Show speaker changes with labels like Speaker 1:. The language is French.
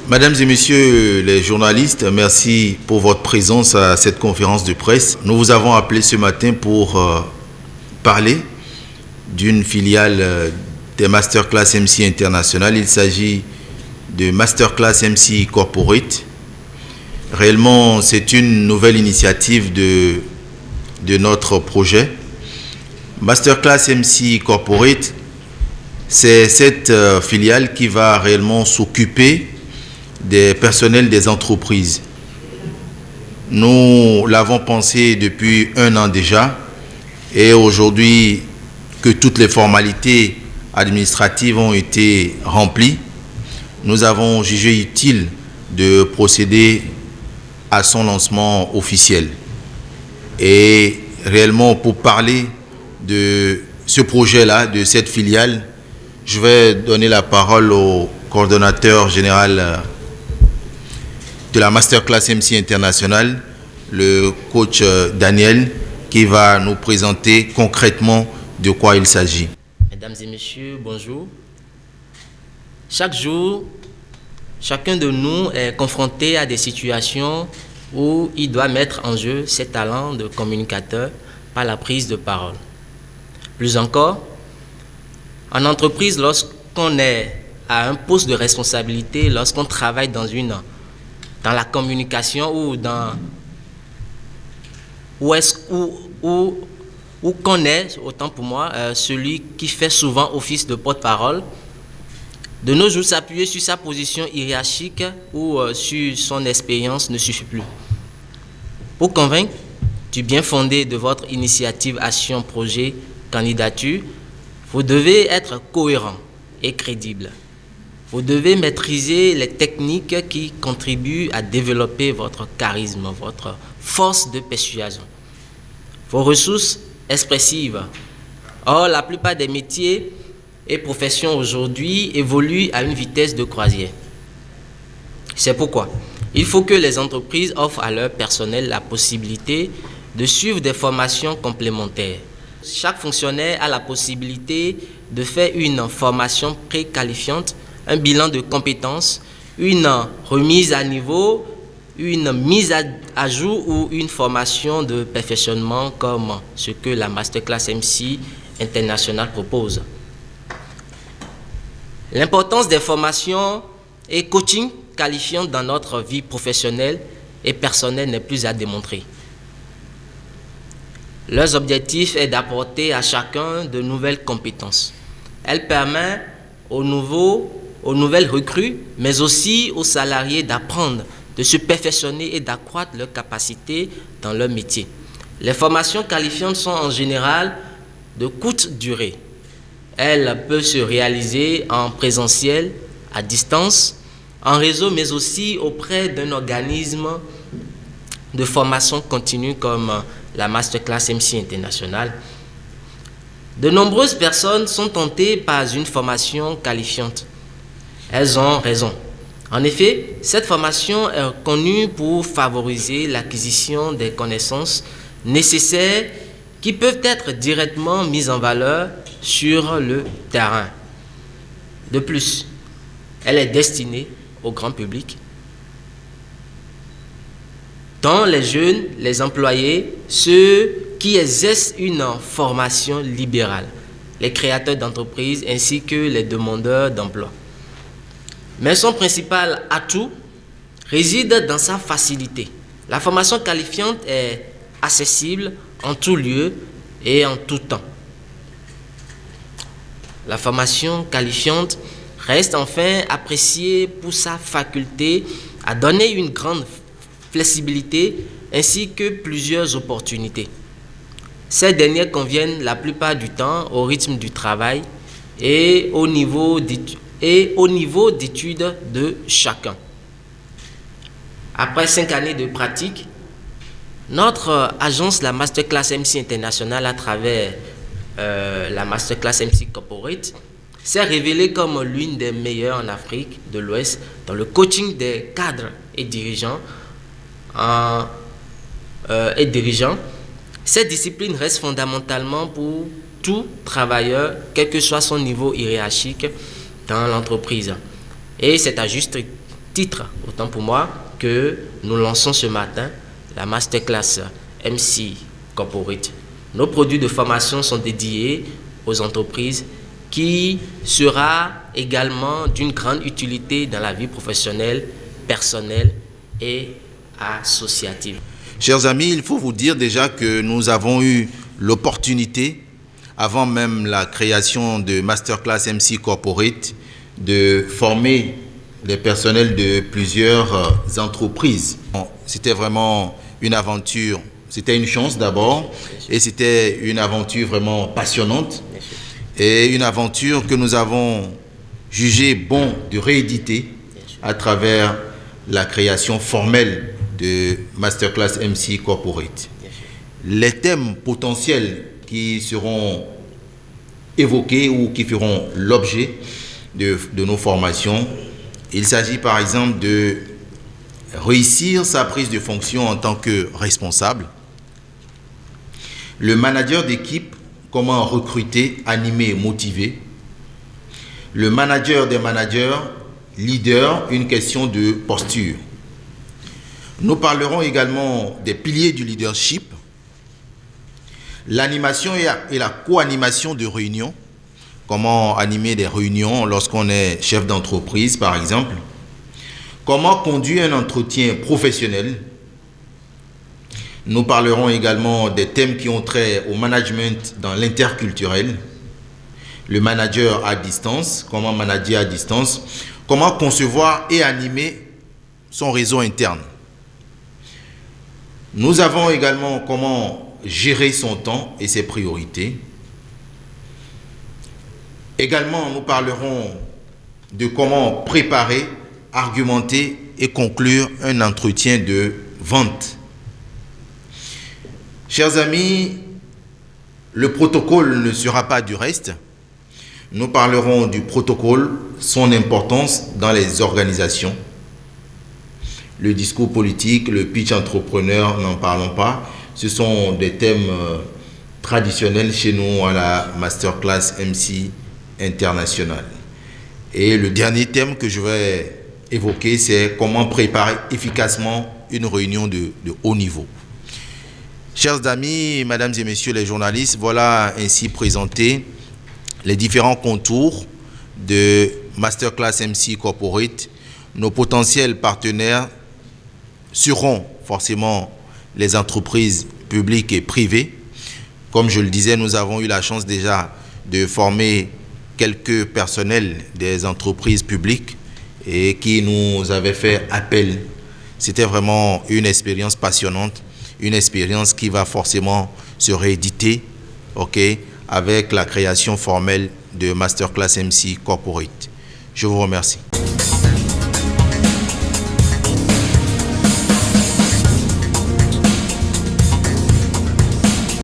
Speaker 1: Mesdames et messieurs les journalistes, merci pour votre présence à cette conférence de presse. Nous vous avons appelé ce matin pour parler d'une filiale des Masterclass MC International. Il s'agit de Masterclass MC Corporate. Réellement, c'est une nouvelle initiative de notre projet. Masterclass MC Corporate, c'est cette filiale qui va réellement s'occuper des personnels des entreprises. Nous l'avons pensé depuis 1 an déjà et aujourd'hui que toutes les formalités administratives ont été remplies, nous avons jugé utile de procéder à son lancement officiel. Et réellement, pour parler de ce projet-là, de cette filiale, je vais donner la parole au coordonnateur général de la Masterclass MC International, le coach Daniel, qui va nous présenter concrètement de quoi il s'agit.
Speaker 2: Mesdames et messieurs, bonjour. Chaque jour, chacun de nous est confronté à des situations où il doit mettre en jeu ses talents de communicateur par la prise de parole. Plus encore, en entreprise, lorsqu'on est à un poste de responsabilité, lorsqu'on travaille dans la communication ou qu'on est, autant pour moi, celui qui fait souvent office de porte-parole, de nos jours, s'appuyer sur sa position hiérarchique ou sur son expérience ne suffit plus. Pour convaincre du bien fondé de votre initiative, action, projet, candidature, vous devez être cohérent et crédible. Vous devez maîtriser les techniques qui contribuent à développer votre charisme, votre force de persuasion, vos ressources expressives. Or, la plupart des métiers et professions aujourd'hui évoluent à une vitesse de croisière. C'est pourquoi il faut que les entreprises offrent à leur personnel la possibilité de suivre des formations complémentaires. Chaque fonctionnaire a la possibilité de faire une formation préqualifiante, un bilan de compétences, une remise à niveau, une mise à jour ou une formation de perfectionnement comme ce que la Masterclass MC International propose. L'importance des formations et coaching qualifiantes dans notre vie professionnelle et personnelle n'est plus à démontrer. Leur objectif est d'apporter à chacun de nouvelles compétences. Elle permet aux nouvelles recrues, mais aussi aux salariés d'apprendre, de se perfectionner et d'accroître leurs capacités dans leur métier. Les formations qualifiantes sont en général de courte durée. Elles peuvent se réaliser en présentiel, à distance, en réseau, mais aussi auprès d'un organisme de formation continue comme la Masterclass MC International. De nombreuses personnes sont tentées par une formation qualifiante. Elles ont raison. En effet, cette formation est connue pour favoriser l'acquisition des connaissances nécessaires qui peuvent être directement mises en valeur sur le terrain. De plus, elle est destinée au grand public, dont les jeunes, les employés, ceux qui exercent une formation libérale, les créateurs d'entreprises ainsi que les demandeurs d'emploi. Mais son principal atout réside dans sa facilité. La formation qualifiante est accessible en tout lieu et en tout temps. La formation qualifiante reste enfin appréciée pour sa faculté à donner une grande flexibilité ainsi que plusieurs opportunités. Ces dernières conviennent la plupart du temps au rythme du travail et au niveau d'études de chacun. Après 5 années de pratique, notre agence, la Masterclass MC International, à travers la Masterclass MC Corporate, s'est révélée comme l'une des meilleures en Afrique de l'Ouest dans le coaching des cadres et dirigeants. Cette discipline reste fondamentalement pour tout travailleur, quel que soit son niveau hiérarchique dans l'entreprise. Et c'est à juste titre, autant pour moi, que nous lançons ce matin la Masterclass MC Corporate. Nos produits de formation sont dédiés aux entreprises qui sera également d'une grande utilité dans la vie professionnelle, personnelle et associative.
Speaker 1: Chers amis, il faut vous dire déjà que nous avons eu l'opportunité, avant même la création de Masterclass MC Corporate, de former les personnels de plusieurs entreprises. C'était vraiment une aventure, c'était une chance d'abord, et c'était une aventure vraiment passionnante, et une aventure que nous avons jugé bon de rééditer à travers la création formelle de Masterclass MC Corporate. Les thèmes potentiels qui seront évoqués ou qui feront l'objet de nos formations, il s'agit par exemple de réussir sa prise de fonction en tant que responsable, le manager d'équipe, comment recruter, animer, motiver, le manager des managers, leader, une question de posture. Nous parlerons également des piliers du leadership, l'animation et la co-animation de réunions, comment animer des réunions lorsqu'on est chef d'entreprise par exemple, comment conduire un entretien professionnel. Nous parlerons également des thèmes qui ont trait au management dans l'interculturel, le manager à distance, comment manager à distance, comment concevoir et animer son réseau interne. Nous avons également comment gérer son temps et ses priorités. Également, nous parlerons de comment préparer, argumenter et conclure un entretien de vente. Chers amis, le protocole ne sera pas du reste. Nous parlerons du protocole, son importance dans les organisations. Le discours politique, le pitch entrepreneur, n'en parlons pas. Ce sont des thèmes traditionnels chez nous à la Masterclass MC International. Et le dernier thème que je vais évoquer, c'est comment préparer efficacement une réunion de haut niveau. Chers amis, mesdames et messieurs les journalistes, voilà ainsi présenté les différents contours de Masterclass MC Corporate. Nos potentiels partenaires seront forcément les entreprises publiques et privées. Comme je le disais, nous avons eu la chance déjà de former quelques personnels des entreprises publiques et qui nous avaient fait appel. C'était vraiment une expérience passionnante, une expérience qui va forcément se rééditer, avec la création formelle de Masterclass MC Corporate. Je vous remercie.